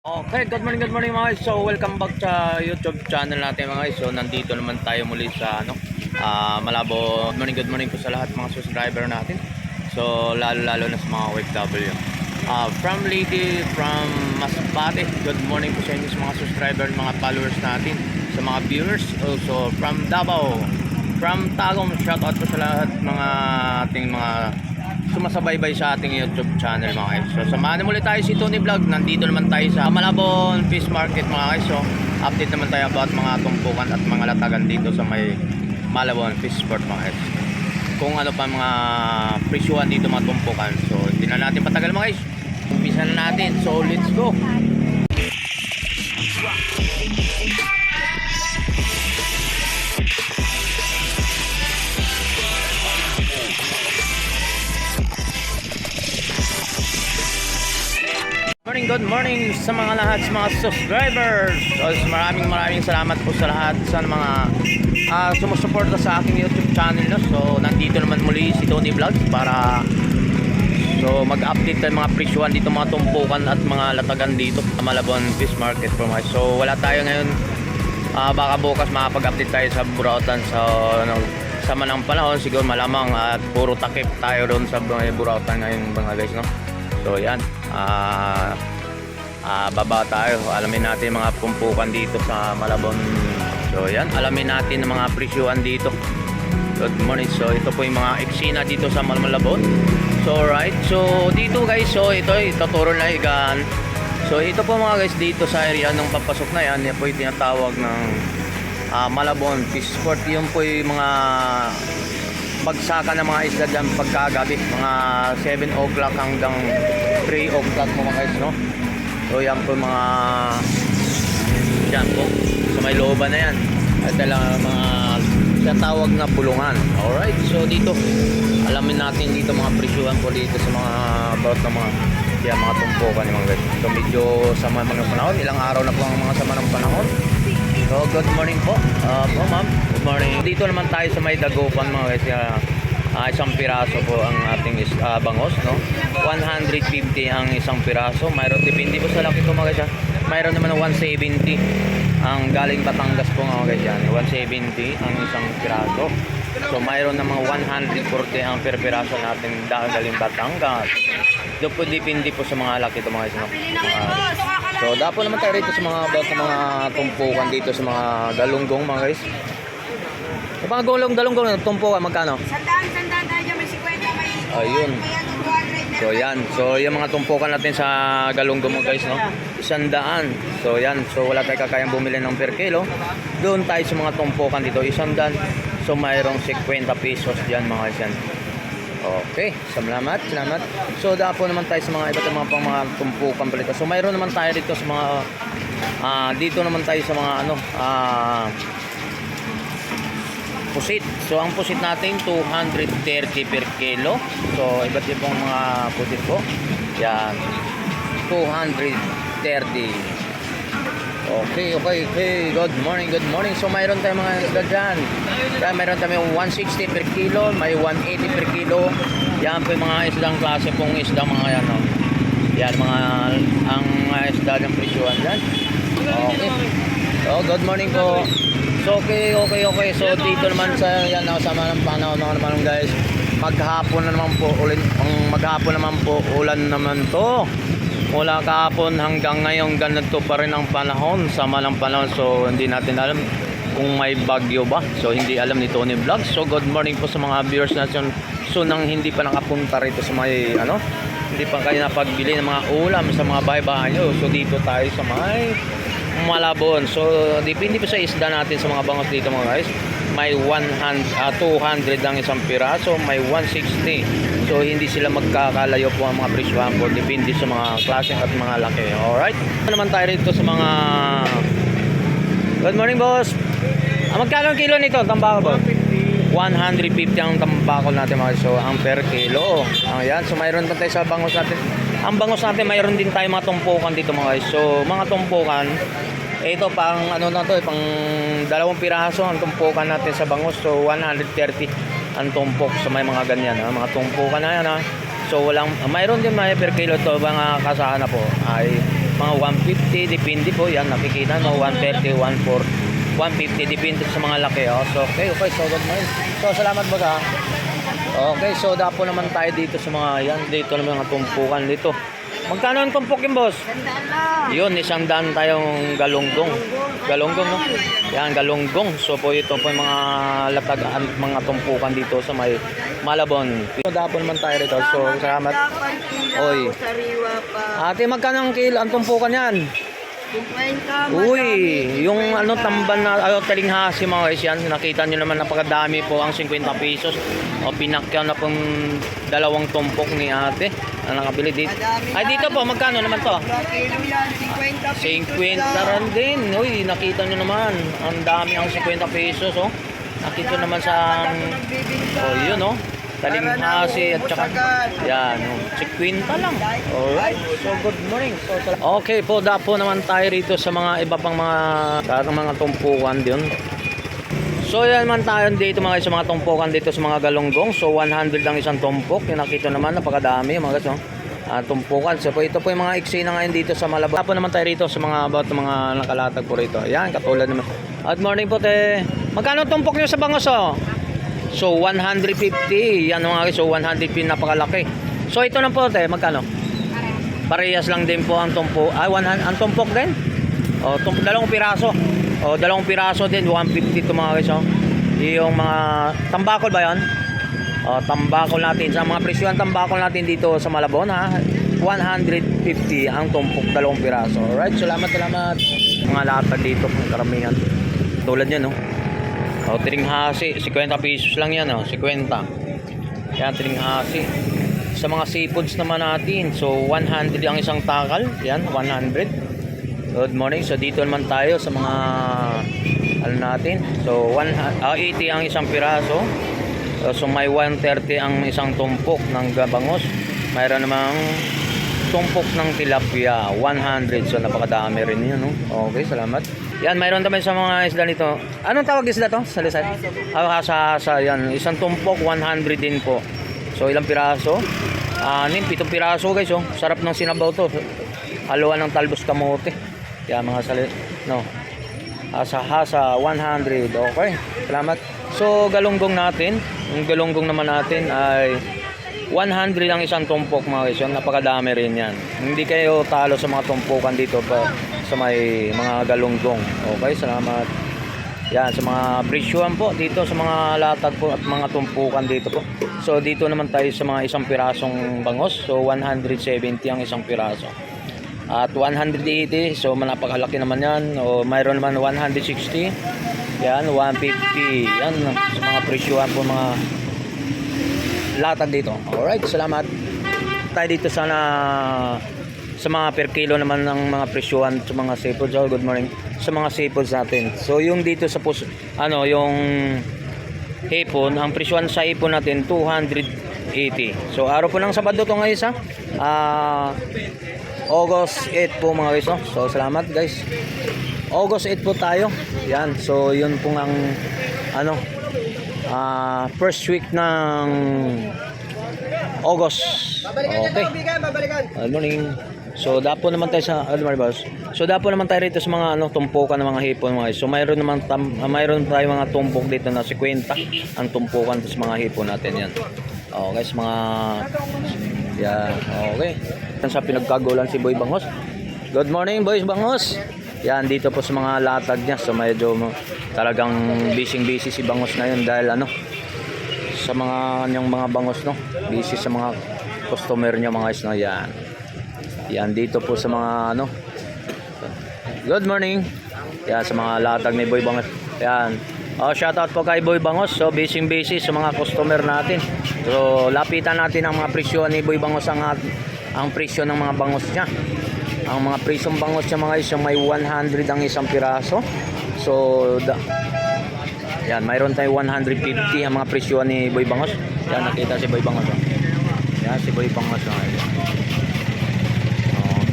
Okay, good morning mga guys. So, welcome back sa YouTube channel natin mga guys. So, nandito naman tayo muli sa Malabo. Good morning po sa lahat mga subscriber natin. So, lalo na sa mga OFW. From Lady, from Masbate, good morning po sa inyo sa mga subscriber, mga followers natin, sa mga viewers. Also, from Davao, from Tagum, shoutout po sa lahat mga ating mga sumasabaybay sa ating YouTube channel mga guys. So samahan muli tayo si Tony Vlog. Nandito naman tayo sa Malabon Fish Market mga guys. So update naman tayo about mga tumpukan at mga latagan dito sa may Malabon Fish Sport mga guys. Kung ano pa mga presyuhan dito mga tumpukan. So hindi na natin patagal mga guys. Umpisa na natin. So let's go. Good morning sa mga lahat sa mga subscribers. So maraming salamat po sa lahat sa mga sumusuporta sa aking YouTube channel no? So nandito naman muli si Tony Vlogs para mag-update tayo mga presyuhan dito, mga tumpukan at mga latagan dito sa Malabon Fish Market po mga. So wala tayo ngayon, baka bukas makapag-update tayo sa Burautan sa manang panahon siguro malamang at puro takip tayo doon sa Burautan ngayon mga guys no. So yan, baba tayo, alamin natin mga pumpukan dito sa Malabon. So yan, alamin natin ang mga presyuhan dito. Good morning. So ito po yung mga eksena dito sa Malabon. So right, so dito guys, so ito ituturo na igan. So ito po mga guys dito sa area ng papasok na yan, yan po yung tinatawag ng Malabon Fish Sport. Yun po yung mga bagsakan ng mga isda dyan pagkagabi, mga 7 o'clock hanggang 3 o'clock mga guys no. So yan po mga dyan po so may looban na yan. Ito lang mga tinatawag na pulungan. Alright, so dito alamin natin dito mga presyuhan po dito sa mga about ng mga tumpukan mga guys. So medyo sama mga panahon, ilang araw na po ang mga sama ng panahon. So good morning po ma'am, good morning. Dito naman tayo sa may dagupan mga guys. Isang piraso po ang ating bangos no, 150 ang isang piraso. Mayroon depende po sa laki ko mga guys. Mayroon naman ng 170 ang galing Batangas po mga guys yan, 170 ang isang piraso. So mayroon namang 140 ang per piraso natin galing Batangas. Doon po depende po sa mga laki ito mga guys no? So dapo naman tayo rito sa mga about sa mga tumpukan dito sa mga galunggong mga guys. Yung mga galunggong tumpukan magkano? Sandaan tayo may 50 may ayun. So yan, so yung mga tumpukan natin sa galunggong mga guys no, 100. So yan, so wala tayong kakayang bumili ng per kilo. Doon tayo sa mga tumpukan dito 100. So mayroong 50 pesos diyan mga guys yan. Okay, salamat. So dapo naman tayo sa mga iba't mga pang mga tumpukan palito. So mayroon naman tayo dito sa mga dito naman tayo sa mga pusit. So ang pusit natin 230 per kilo. So iba't ibang mga pusit po. Yan. 230. Okay. Good morning. So mayroon tayong mga isda dyan. Mayroon tayong 160 per kilo, may 180 per kilo. Yan po yung mga isdang klase pong isda mga yan. No? Yan ang mga isda ng presyuhan dyan. Okay. So good morning po. So okay. So dito naman sa yan sama ng panahon naman guys. Maghapon naman po ulan naman to. Mula kahapon hanggang ngayon ganito pa rin ang panahon, sama ng panahon. So hindi natin alam kung may bagyo ba. So hindi alam ni Tony Vlog. So good morning po sa mga viewers natin. So nang hindi pa nakapunta rito sa may hindi pa kayo napagbili ng mga ulam sa mga bahay-bahay nyo. So dito tayo sa may Malabon. So depende po sa isda natin sa mga bangos dito mga guys. May 200 ang isang piraso, may 160. So hindi sila magkakalayo po ang mga presyuhan po, depende sa mga klase at mga laki. Alright, naman tayo rito sa mga good morning boss. Magkano ang kilo nito tambako boss? 150 ang tambako natin mga. So ang per kilo ayan. So mayroon pa tayo sa bangos natin. Ang bangos natin mayroon din tayo mga tumpukan dito mga guys. So mga tumpukan ito pang na to, pang 2 piraso ang tumpukan natin sa bangus. So 130 ang tumpok sa may mga ganyan mga tumpukan na yan So mayroon din may per kilo to mga kasana po ay mga 150, depende po. Yan, nakikita mo, 130, 140, 150, depende sa mga laki. Oh. So, okay, so good morning. So, salamat ba ka? Okay, so dapo naman tayo dito sa mga, yan, dito naman mga tumpukan dito. Magkano ang tumpok yung boss? Yun, 100 tayong galunggong. Galunggong, no? Yan, galunggong. So, po ito po yung mga latagaan, mga tumpukan dito sa may Malabon. So, dapo naman tayo rito. So, salamat. Oy. Sariwa pa. Ate, magkano ang kilo ang tumpukan yan? 50. Uy, yung ano tamban na talinghasi mga guys yan, nakita nyo naman napakadami po ang 50 pesos. O pinakyaw na pong dalawang tumpok ni ate na nakabili dito. Ay dito po, magkano naman to? Kilo yan, 50 pesos. 50 rin din. Uy, nakita nyo naman, ang dami ang 50 pesos. Oh. Nakita naman sa, oh yun oh. Talinghasi at saka yan, 50 lang. Alright, so good morning. So, okay po, dapo naman tayo rito sa mga iba pang mga tumpukan din. So yan man tayo dito mga sa mga tumpukan dito sa mga galunggong. So 100 lang isang tumpok. Yung nakita naman napakadami mga guys, no? Tumpukan. So po ito po yung mga eksena ngayon dito sa Malabon. Dapo naman tayo rito sa mga about mga nakalatag po rito. Ayan, katulad naman. Good morning po te. Magkano tumpok niyo sa bangos oh? So 150, yan mga guys, so 150 napakalaki. So ito na po te, magkano? Parehas lang din po ang tumpo. Ay, ang tumpok din. O, dalawang piraso. O, dalawang piraso din, 150 to mga guys. Oh. Yung mga tambakol ba yan? O, tambakol natin. Sa mga presyo ng tambakol natin dito sa Malabon ha. 150 ang tumpok, dalawang piraso. Alright, salamat. Mga latag dito, karamihan. Tulad yan, no? O, tiringhasi, 50 pesos lang yan, oh, 50. Yan, tiringhasi. Sa mga seafoods naman natin, so 100 ang isang takal, yan, 100. Good morning. So dito naman tayo sa mga ano natin. So 80 ang isang piraso. So may 130 ang isang tumpok ng gabangos. Mayroon namang tumpok ng tilapia, 100. So napakadami rin 'yun, no? Okay, salamat. Yan, mayroon naman sa mga isda nito. Anong tawag isda to? Sa Lisay? Hasa-hasa. Yan, isang tumpok 100 din po. So ilang piraso? 7 piraso guys, oh. Sarap ng sinabaw to. Haluan ng talbos kamote. Yan mga no. Hasa-hasa 100. Okay. Salamat. So galunggong natin, yung galunggong naman natin ay 100 ang isang tumpok mga guys. Napakadami rin yan. Hindi kayo talo sa mga tumpukan dito pa sa may mga galunggong. Okay, salamat. Yan, sa mga presyuhan po dito sa mga latag po at mga tumpukan dito po. So dito naman tayo sa mga isang pirasong bangos. So 170 ang isang piraso. At 180, so napakalaki naman yan. O mayroon naman 160. Yan, 150. Yan, sa mga presyuhan po mga latag dito. Alright, salamat. Tayo dito sana sa mga per kilo naman ng mga presyuhan sa mga seafoods. Oh, good morning. Sa mga seafoods natin. So yung dito sa yung hipon, ang presyuhan sa hipon natin 280. So araw po ng Sabado to ngayon sa August 8 po mga guys. Oh. So salamat guys. August 8 po tayo. Yan. So yun po ang first week ng August. Okay. Good morning. So dapo naman tayo sa So dapo naman tayo rito sa mga tumpukan ng mga hipon mga guys. So mayroon tayo mga tumpok dito na 50 ang tumpukan sa mga hipon natin yan. Okay, sa mga yan, okay. Sa pinagkagulan si Boy Bangos. Good morning Boy Bangos. Yan dito po sa mga latag niya. So medyo talagang busy si Bangos ngayon dahil sa mga kanyang mga bangos busy sa mga customer niya mga guys yan. Yan dito po sa mga good morning. Yan sa mga latag ni Boy Bangos. Yan. Shout out po kay Boy Bangos. So busy sa mga customer natin. So lapitan natin ang mga presyo ni Boy Bangos ang presyo ng mga bangos niya. Ang mga presyong bangos niya mga guys may 100 ang isang piraso. So yan, mayroon tayo 150 ang mga presyo ni Boy Bangos. Yan, nakita si Boy Bangos. Yan, si Boy Bangos.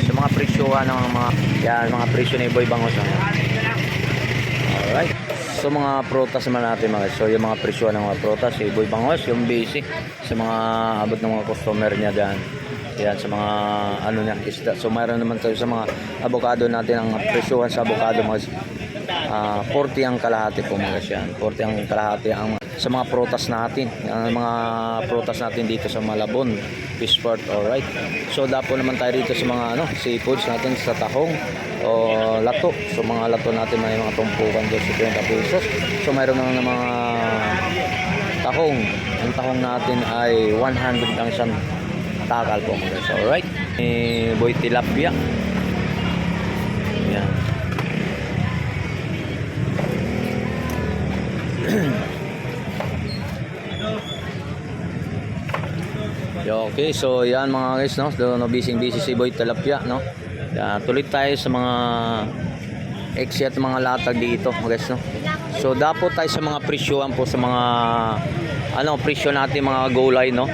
Sa mga presyo mga presyo ni Boy Bangos. Alright. So mga prutas naman natin mga. So yung mga presyo ng mga prutas, si Boy Bangos, yung busy sa mga abot ng mga customer niya dyan. Yan sa mga ano niya, isda. So mayroon naman tayo sa mga avocado natin, ang presyohan sa avocado mga 40 ang kalahati po mga guys yan. 40 ang kalahati ang sa mga prutas natin. Ang mga prutas natin dito sa Malabon, Fishport, alright. So dapo naman tayo dito sa mga seafoods natin sa tahong o lato. So mga lato natin may mga tumpukan doon sa 20 pesos. So mayroon naman ng mga tahong. Ang tahong natin ay 100 ang isang takal po mga guys. Alright. Boy tilapia. Yan. Okay, so yan mga guys, no? Busy si Boy Tilapia, no? Tuloy tayo sa mga exit at mga latag dito, mga guys, no? So dapat tayo sa mga presyohan po sa mga presyo natin mga gulay, no?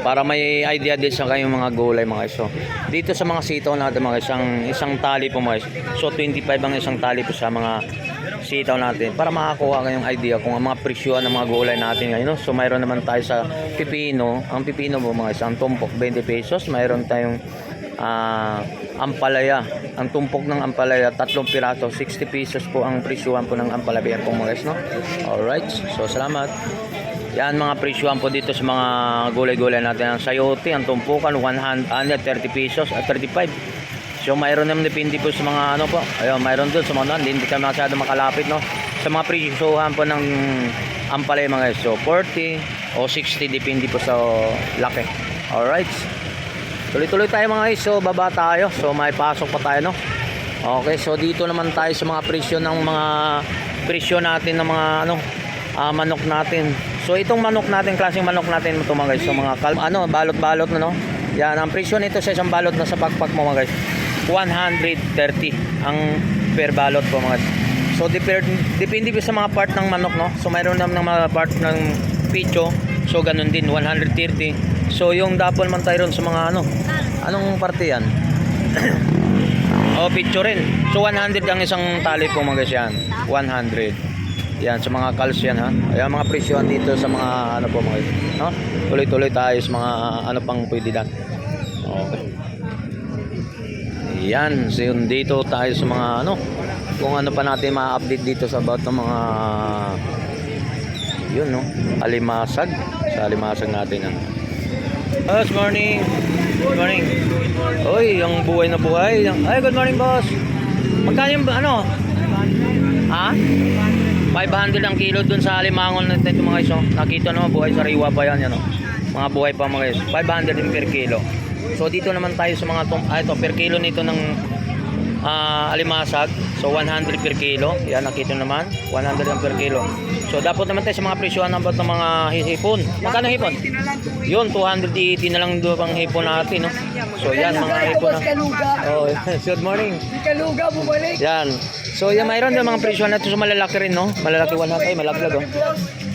Para may idea din sa kayong mga gulay mga guys. So dito sa mga sitaw natin mga guys, isang tali po mga guys. So 25 ang isang tali po sa mga sitaw natin para makakuha kayong idea kung ang mga presyohan ng mga gulay natin ngayon, no? So mayroon naman tayo sa pipino. Ang pipino po mga isang tumpok 20 pesos. Mayroon tayong ampalaya. Ang tumpok ng ampalaya 3 piraso 60 pesos po ang presyohan po ng ampalaya po mga guys, no? Alright, so salamat. Yan mga presyohan po dito sa mga gulay-gulay natin. Ang sayote, ang tumpukan 130 pesos at 35. So mayroon naman depende po sa mga po. Ayun, mayroon doon sa mga hindi kami masyado makalapit, no. Sa mga presyohan po ng ampalaya mga guys. So 40 o 60 depende po sa laki. Alright. Tuloy-tuloy tayo mga guys. So baba tayo. So may pasok pa tayo, no. Okay, so dito naman tayo sa mga presyo ng mga presyo natin ng mga manok natin. So itong manok natin, klaseng manok natin ito mga guys. So mga balot-balot na, no. Yan ang presyo nito sa isang balot na sa pakpak mo mga guys. 130 ang per balot po mga guys. So depende po sa mga part ng manok, no. So mayroon naman ng mga part ng picho. So ganun din 130. So yung dapol man tayo ron sa mga anong parte yan? Picho rin. So 100 ang isang tali po mga guys yan. 100. Yan sa mga calls yan ha. Ayan mga presyohan dito sa mga po mga guys, no? Tuloy-tuloy tayo sa mga pang pwede dan. Okay. Yan, so yun, dito tayo sa mga kung pa natin ma-update dito sa about ng mga yun, no, alimasag. Sa alimasag natin yan. Good morning. Good morning. Oy, yung buhay na buhay. Ay, good morning boss. Magkano yung ha? 500 ang kilo dun sa alimangon natin ito mga guys, oh. Nakita naman buhay sa riwa pa yan, mga buhay pa mga guys. 500 din per kilo. So dito naman tayo sa mga ito per kilo nito ng alimasag. So 100 per kilo. Yan nakita naman 100 ang per kilo. So dapat naman tayo sa mga presyohan ng mga hipon. Magkano hipon? Yun 280 na lang doon pang hipon natin, no. So yan mga hipon na. Oh, good morning. Kaluga bumalik. Yan. So yan mayroon din mga presyohan natin sa malalaki rin, no. Malalaki 100 malaglag, oh.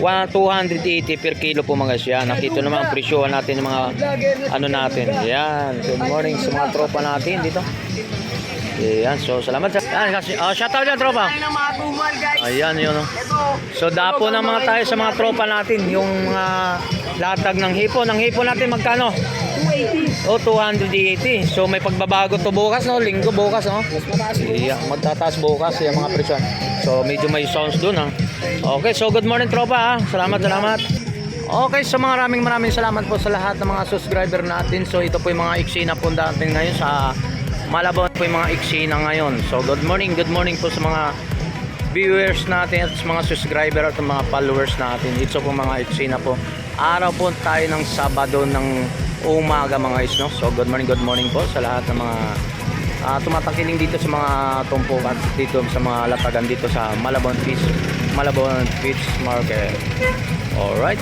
280 per kilo po mga guys. Yan nakita naman ang presyohan natin ng mga natin. Yan. Good morning sa mga tropa natin dito. Ayan, so salamat sa shout out dyan tropa. Ayan yun, no. So dapo na mga tayo sa mga tropa natin. Yung latag ng hipon. Ang hipon natin magkano? 280. Oh, 280. So may pagbabago to bukas, no. Linggo bukas, no. Iya, magtataas bukas yung mga presyon. So medyo may sounds dun, ha. Okay, so good morning tropa, ha. Salamat. Okay, so maraming salamat po sa lahat ng mga subscriber natin. So ito po yung mga eksena po natin ngayon sa Malabon po yung mga eksena ngayon. So good morning po sa mga viewers natin at sa mga subscriber at mga followers natin. Ito po mga eksena po. Araw po tayo ng Sabado ng umaga mga guys, no. So good morning po sa lahat ng mga tumatakiling dito sa mga tumpukan dito sa mga latagan dito sa Malabon Fish Market. Alright.